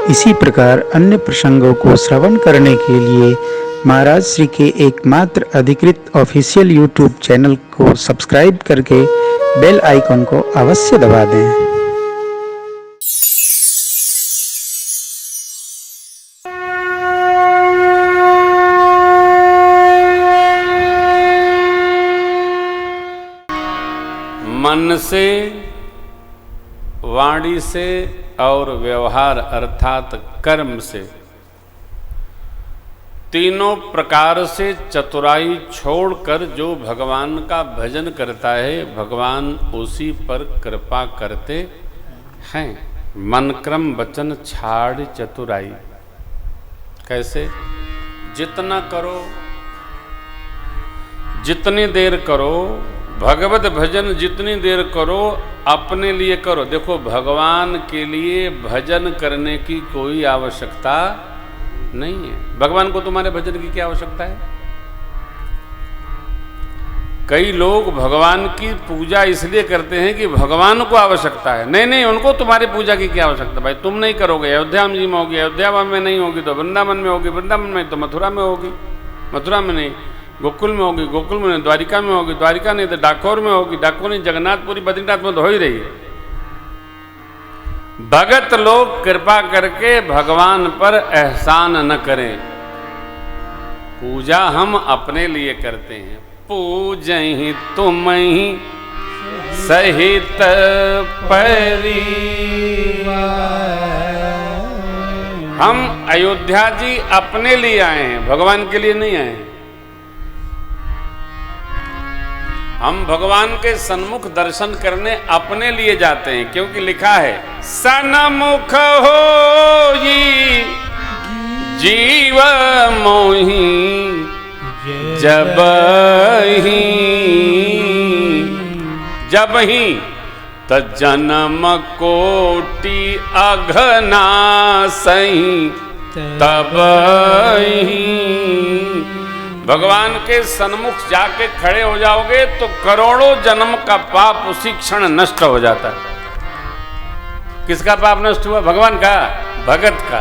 इसी प्रकार अन्य प्रसंगों को श्रवण करने के लिए महाराज श्री के एकमात्र अधिकृत ऑफिशियल यूट्यूब चैनल को सब्सक्राइब करके बेल आइकन को अवश्य दबा दें। मन से, वाणी से और व्यवहार अर्थात कर्म से, तीनों प्रकार से चतुराई छोड़कर जो भगवान का भजन करता है, भगवान उसी पर कृपा करते हैं। मन क्रम वचन छाड़ चतुराई। कैसे? जितना करो, जितनी देर करो, भगवत भजन जितनी देर करो, अपने लिए करो। देखो, भगवान के लिए भजन करने की कोई आवश्यकता नहीं है। भगवान को तुम्हारे भजन की क्या आवश्यकता है? कई लोग भगवान की पूजा इसलिए करते हैं कि भगवान को आवश्यकता है। नहीं नहीं, उनको तुम्हारी पूजा की क्या आवश्यकता? भाई तुम नहीं करोगे, अयोध्या जी में होगी, अयोध्या में नहीं होगी तो वृंदावन में होगी, वृंदावन में तो मथुरा में होगी, मथुरा में नहीं गोकुल में होगी, गोकुल में नहीं द्वारिका में होगी, द्वारिका नहीं तो डाकोर में होगी, डाकोर नहीं जगन्नाथपुरी बद्रीनाथ में तो हो ही रही है। भगत लोग कृपा करके भगवान पर एहसान न करें। पूजा हम अपने लिए करते हैं। पूजहि तुम ही सहित परिवार। हम अयोध्या जी अपने लिए आए हैं, भगवान के लिए नहीं आए हैं। हम भगवान के सन्मुख दर्शन करने अपने लिए जाते हैं, क्योंकि लिखा है सन्मुख होई जीव मोहि जब ही त जन्म कोटि अघना सही तब ही। भगवान के सन्मुख जाके खड़े हो जाओगे तो करोड़ों जन्म का पाप उसी क्षण नष्ट हो जाता है। किसका पाप नष्ट हुआ? भगवान का, भगत का।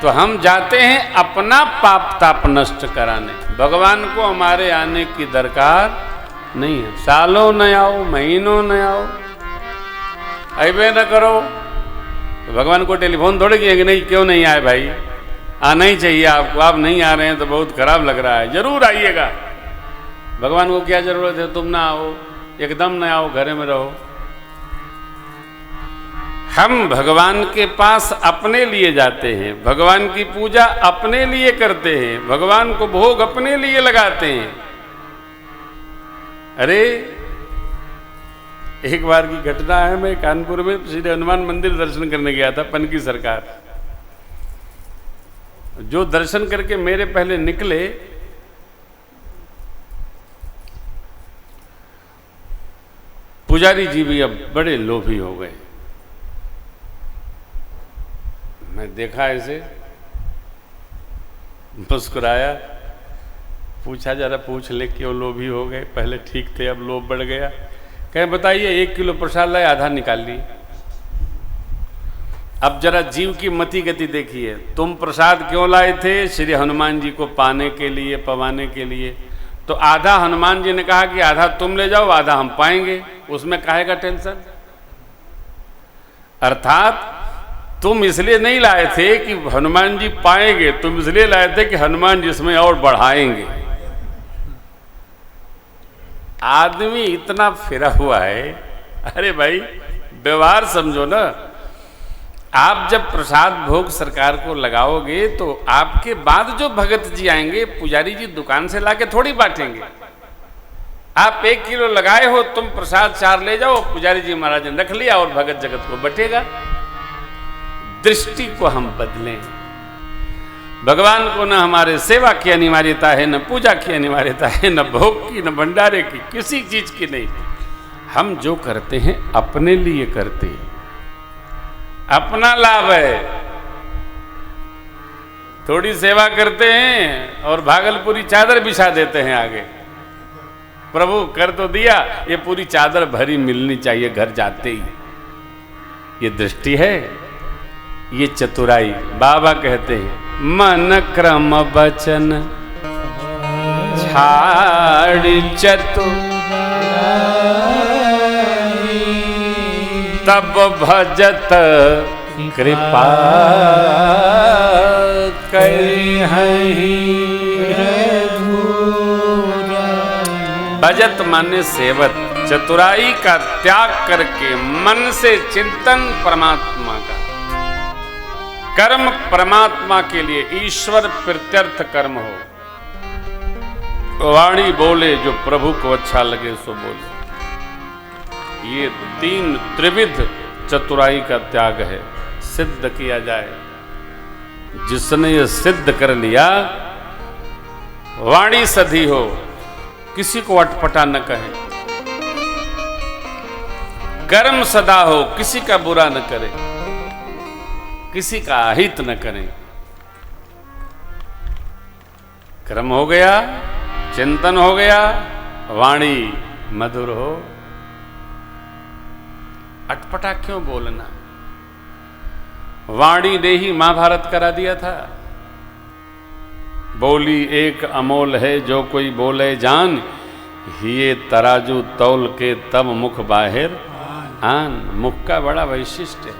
तो हम जाते हैं अपना पाप ताप नष्ट कराने। भगवान को हमारे आने की दरकार नहीं है। सालों न आओ, महीनों न आओ, अबे न करो तो भगवान को टेलीफोन थोड़े किए कि नहीं क्यों नहीं आए भाई, आना ही चाहिए आपको, आप नहीं आ रहे हैं तो बहुत खराब लग रहा है, जरूर आइएगा। भगवान को क्या जरूरत है? तुम ना आओ, एकदम ना आओ, घर में रहो। हम भगवान के पास अपने लिए जाते हैं, भगवान की पूजा अपने लिए करते हैं, भगवान को भोग अपने लिए लगाते हैं। अरे एक बार की घटना है, मैं कानपुर में श्री हनुमान मंदिर दर्शन करने गया था, पनकी सरकार। जो दर्शन करके मेरे पहले निकले, पुजारी जी भी अब बड़े लोभी हो गए। मैं देखा ऐसे, मुस्कुराया, पूछा जरा पूछ ले क्यों लोभी हो गए? पहले ठीक थे, अब लोभ बढ़ गया। कहें बताइए, 1 किलो प्रसाद लाए, आधा निकाल ली। अब जरा जीव की मति गति देखिए। तुम प्रसाद क्यों लाए थे? श्री हनुमान जी को पाने के लिए, पवाने के लिए। तो आधा हनुमान जी ने कहा कि आधा तुम ले जाओ, आधा हम पाएंगे, उसमें काहे का टेंशन? अर्थात तुम इसलिए नहीं लाए थे कि हनुमान जी पाएंगे, तुम इसलिए लाए थे कि हनुमान जी इसमें और बढ़ाएंगे। आदमी इतना फिरा हुआ है। अरे भाई, व्यवहार समझो ना। आप जब प्रसाद भोग सरकार को लगाओगे तो आपके बाद जो भगत जी आएंगे, पुजारी जी दुकान से लाके थोड़ी बांटेंगे। आप 1 किलो लगाए हो, तुम प्रसाद 4 ले जाओ, पुजारी जी महाराज ने रख लिया और भगत जगत को बटेगा। दृष्टि को हम बदलें। भगवान को न हमारे सेवा की अनिवार्यता है, न पूजा की अनिवार्यता है, न भोग की, न भंडारे की, किसी चीज की नहीं। हम जो करते हैं अपने लिए करते हैं, अपना लाभ है। थोड़ी सेवा करते हैं और भागलपुरी चादर बिछा देते हैं आगे। प्रभु कर तो दिया, ये पूरी चादर भरी मिलनी चाहिए घर जाते ही। ये दृष्टि है। ये चतुराई। बाबा कहते हैं मन क्रम वचन छाड़ चतुराई, तब भजत कृपा करिहहि। भजत माने सेवत, चतुराई का त्याग करके मन से चिंतन परमात्मा का, कर्म परमात्मा के लिए, ईश्वर प्रत्यर्थ कर्म हो, वाणी बोले जो प्रभु को अच्छा लगे सो बोले। ये तीन त्रिविध चतुराई का त्याग है, सिद्ध किया जाए। जिसने ये सिद्ध कर लिया, वाणी सधी हो, किसी को अटपटा न कहे, कर्म सदा हो, किसी का बुरा न करे, किसी का अहित न करें। कर्म हो गया, चिंतन हो गया, वाणी मधुर हो। अटपटा क्यों बोलना? वाणी ने ही महाभारत करा दिया था। बोली एक अमोल है जो कोई बोले जान, ये तराजू तौल के तब मुख बाहिर आन। मुख का बड़ा वैशिष्ट है।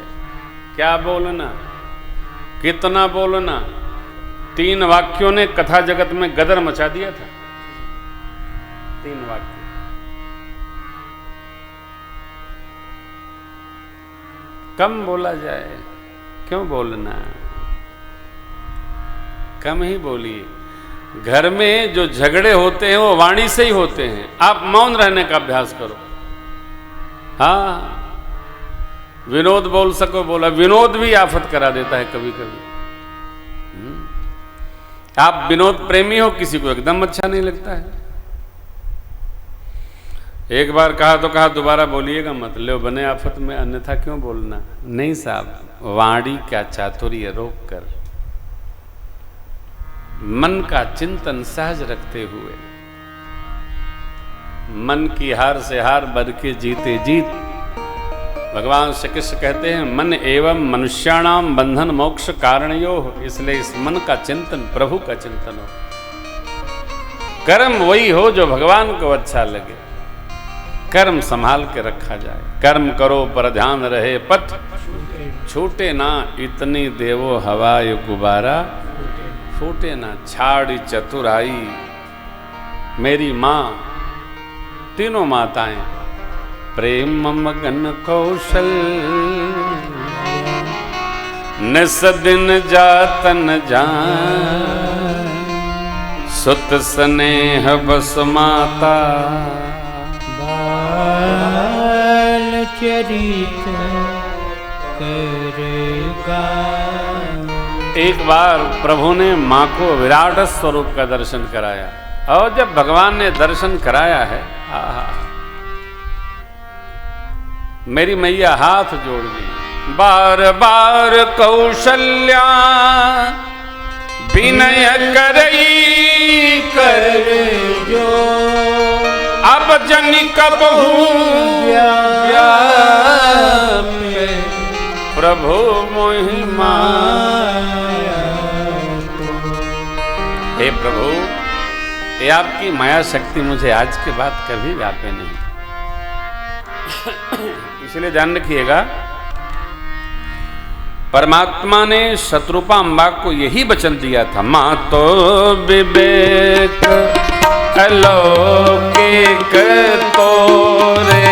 क्या बोलना, कितना बोलना। 3 वाक्यों ने कथा जगत में गदर मचा दिया था। 3 वाक्य। कम बोला जाए, क्यों बोलना, कम ही बोलिए। घर में जो झगड़े होते हैं वो वाणी से ही होते हैं। आप मौन रहने का अभ्यास करो। हाँ, विनोद बोल सको बोला, विनोद भी आफत करा देता है कभी कभी। आप विनोद प्रेमी हो, किसी को एकदम अच्छा नहीं लगता है। एक बार कहा तो कहा, दोबारा बोलिएगा मत, ले बने आफत में, अन्यथा क्यों बोलना। नहीं साहब, वाणी का चातुर्य रोक कर मन का चिंतन सहज रखते हुए, मन की हार से हार बढ़ के जीते जीत। भगवान श्री कृष्ण कहते हैं मन एवं मनुष्याणाम बंधन मोक्ष कारणयो, इसलिए इस मन का चिंतन प्रभु का चिंतन हो। कर्म वही हो जो भगवान को अच्छा लगे। कर्म संभाल के रखा जाए। कर्म करो पर ध्यान रहे, पथ छूटे ना, इतनी देवो हवाय गुबारा फूटे ना। छाड़ी चतुराई, मेरी माँ, तीनों माताएं प्रेम मगन कौशल, निस दिन जातन जान, सुत स्नेह बस माता, बाल चरित करेगा। एक बार प्रभु ने माँ को विराट स्वरूप का दर्शन कराया, और जब भगवान ने दर्शन कराया है, आहा, मेरी मैया हाथ जोड़ दी। बार बार कौशल्या विनय करई कर जो, अब जनि कबहू व्यापे प्रभु महिमा। हे प्रभु, ये आपकी माया शक्ति मुझे आज के बाद कभी व्यापे नहीं। इसलिए ध्यान रखिएगा, परमात्मा ने शत्रुपा अम्बा को यही वचन दिया था, मां तो विवेक अलौकिक तोरे,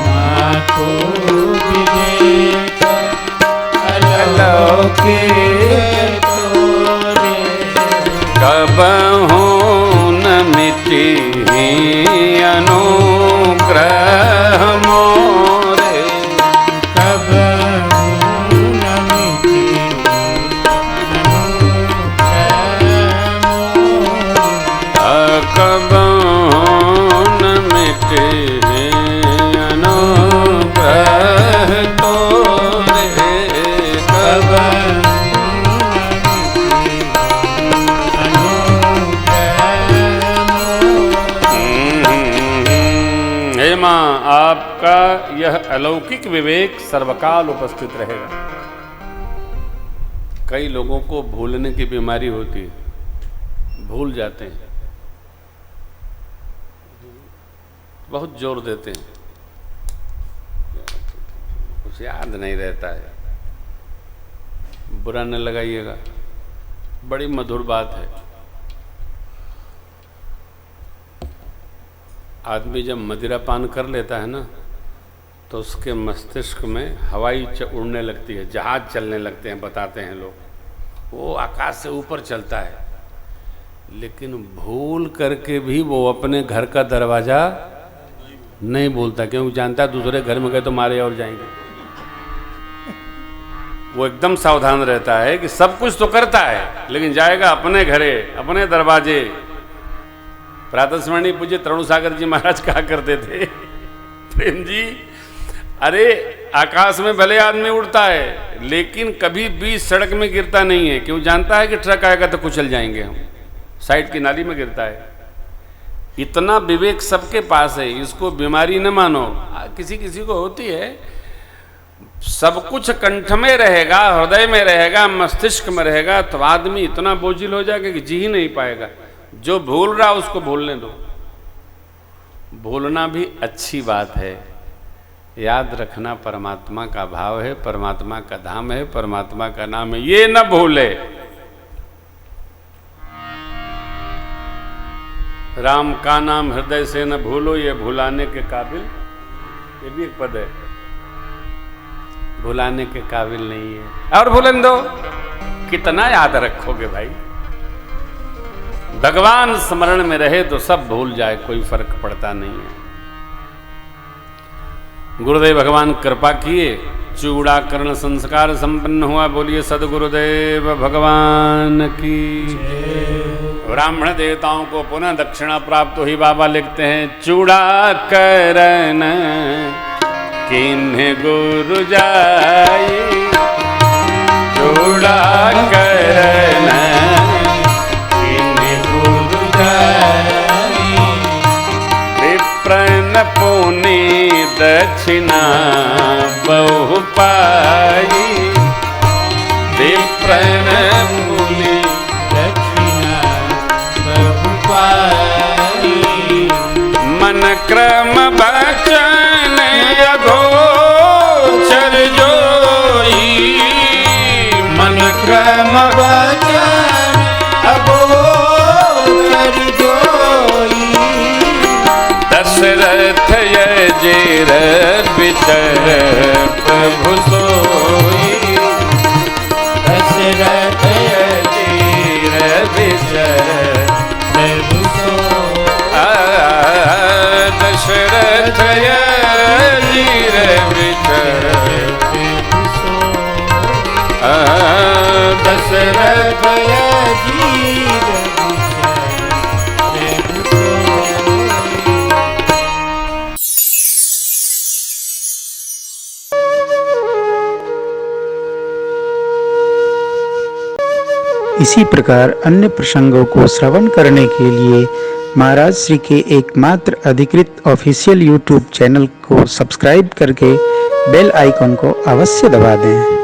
मां तो विवेक अलौकिक तोरे, कबहू न मिटी अनुग्रह मोरे, कबहू न मिटी कबहू न मिटे अनुग्रह तोरे, हे मां, आपका यह अलौकिक विवेक सर्वकाल उपस्थित रहेगा। कई लोगों को भूलने की बीमारी होती है, भूल जाते हैं, बहुत जोर देते हैं, कुछ याद नहीं रहता है। बुरा न लगाइएगा, बड़ी मधुर बात है। आदमी जब मदिरा पान कर लेता है ना, तो उसके मस्तिष्क में हवाई उड़ने लगती है, जहाज चलने लगते हैं, बताते हैं लोग, वो आकाश से ऊपर चलता है। लेकिन भूल करके भी वो अपने घर का दरवाज़ा नहीं बोलता, क्योंकि जानता है दूसरे घर में गए तो मारे और जाएंगे। वो एकदम सावधान रहता है कि सब कुछ तो करता है, लेकिन जाएगा अपने घरे, अपने दरवाजे। प्रातस्मरणीय पूज्य तरुण सागर जी महाराज कहा करते थे, प्रेम जी, अरे आकाश में भले आदमी उड़ता है, लेकिन कभी बीच सड़क में गिरता नहीं है, क्यों? जानता है कि ट्रक आएगा तो कुचल जाएंगे हम, साइड की नाली में गिरता है। इतना विवेक सबके पास है, इसको बीमारी न मानो। किसी किसी को होती है, सब कुछ कंठ में रहेगा, हृदय में रहेगा, मस्तिष्क में रहेगा, तो आदमी इतना बोझिल हो जाएगा कि जी ही नहीं पाएगा। जो भूल रहा उसको भूलने दो। भूलना भी अच्छी बात है। याद रखना परमात्मा का भाव है, परमात्मा का धाम है, परमात्मा का नाम है, ये न भूले। राम का नाम हृदय से न भूलो, ये भुलाने के काबिल, ये भी एक पद है, भुलाने के काबिल नहीं है। और भूलन दो, कितना याद रखोगे भाई? भगवान स्मरण में रहे तो सब भूल जाए, कोई फर्क पड़ता नहीं है। गुरुदेव भगवान कृपा किए, चूड़ाकरण संस्कार संपन्न हुआ। बोलिए सदगुरुदेव भगवान की। ब्राह्मण देवताओं को पुनः दक्षिणा प्राप्त हुई। बाबा लिखते हैं, चूड़ाकरण किन्ह गुरु जाई, चूड़ाकरण किन्ह गुरु जाई, विप्रन पुनि दक्षिणा बहु पाई, विप्रन पुनि दक्षिणा बहु पाई, मन क्रम बचन अगोचर जोई, मन क्रम बचन अगोचर जोई, दशरथ यजिर बिचर प्रभु सोई, दशरथ यजिर बिचर प्रभु सोई, दशरथ यजिर बिचर प्रभु सोई, दशरथ यजिर बिचर प्रभु सोई। इसी प्रकार अन्य प्रसंगों को श्रवण करने के लिए महाराज श्री के एकमात्र अधिकृत ऑफिशियल यूट्यूब चैनल को सब्सक्राइब करके बेल आइकन को अवश्य दबा दें।